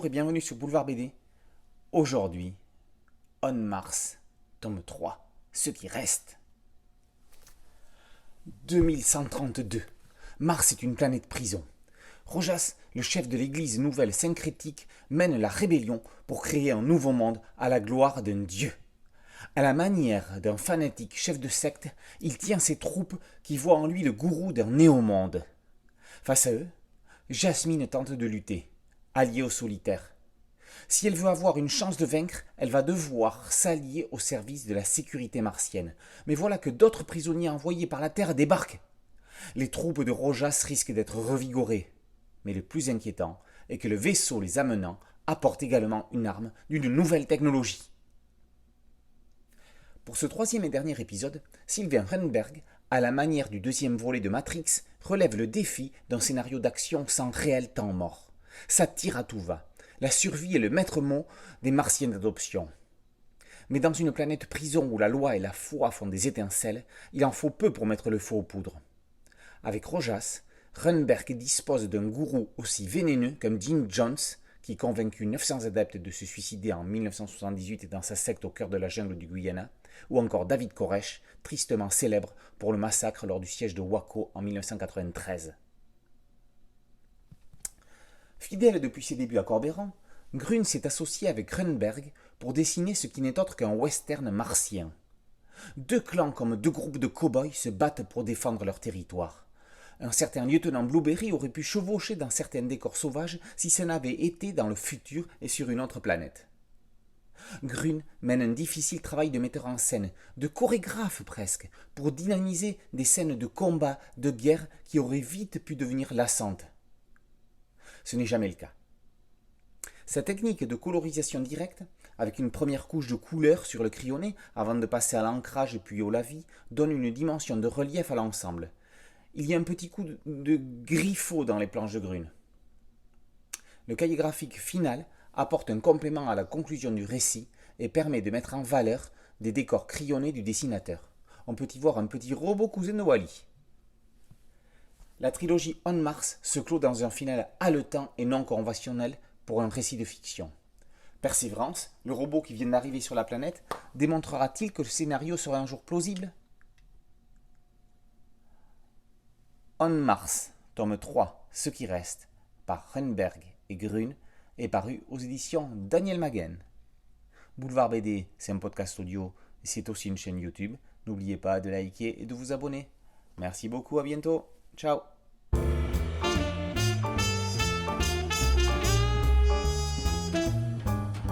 Bonjour et bienvenue sur Boulevard BD. Aujourd'hui, On Mars, tome 3, ce qui reste. 2132. Mars est une planète prison. Rojas, le chef de l'église nouvelle syncrétique, mène la rébellion pour créer un nouveau monde à la gloire d'un dieu. À la manière d'un fanatique chef de secte, il tient ses troupes qui voient en lui le gourou d'un néo-monde. Face à eux, Jasmine tente de lutter, alliée au solitaire. Si elle veut avoir une chance de vaincre, elle va devoir s'allier au service de la sécurité martienne. Mais voilà que d'autres prisonniers envoyés par la Terre débarquent. Les troupes de Rojas risquent d'être revigorées. Mais le plus inquiétant est que le vaisseau les amenant apporte également une arme d'une nouvelle technologie. Pour ce troisième et dernier épisode, Sylvain Renberg, à la manière du deuxième volet de Matrix, relève le défi d'un scénario d'action sans réel temps mort. Ça tire à tout va. La survie est le maître mot des martiens d'adoption. Mais dans une planète prison où la loi et la foi font des étincelles, il en faut peu pour mettre le feu aux poudres. Avec Rojas, Renberg dispose d'un gourou aussi vénéneux qu'un Jim Jones, qui convaincu 900 adeptes de se suicider en 1978 dans sa secte au cœur de la jungle du Guyana, ou encore David Koresh, tristement célèbre pour le massacre lors du siège de Waco en 1993. Fidèle depuis ses débuts à Corberan, Grün s'est associé avec Renberg pour dessiner ce qui n'est autre qu'un western martien. Deux clans comme deux groupes de cow-boys se battent pour défendre leur territoire. Un certain lieutenant Blueberry aurait pu chevaucher dans certains décors sauvages si ce n'avait été dans le futur et sur une autre planète. Grün mène un difficile travail de metteur en scène, de chorégraphe presque, pour dynamiser des scènes de combat, de guerre qui auraient vite pu devenir lassantes. Ce n'est jamais le cas. Sa technique de colorisation directe, avec une première couche de couleur sur le crayonné avant de passer à l'ancrage puis au lavis, donne une dimension de relief à l'ensemble. Il y a un petit coup de griffo dans les planches de Grün. Le cahier graphique final apporte un complément à la conclusion du récit et permet de mettre en valeur des décors crayonnés du dessinateur. On peut y voir un petit robot cousin de Wall-E. La trilogie On Mars se clôt dans un final haletant et non conventionnel pour un récit de fiction. Persévérance, le robot qui vient d'arriver sur la planète, démontrera-t-il que le scénario sera un jour plausible ? On Mars, tome 3, Ce qui reste, par Renberg et Grün, est paru aux éditions Daniel Maguen. Boulevard BD, c'est un podcast audio et c'est aussi une chaîne YouTube. N'oubliez pas de liker et de vous abonner. Merci beaucoup, à bientôt. Ciao.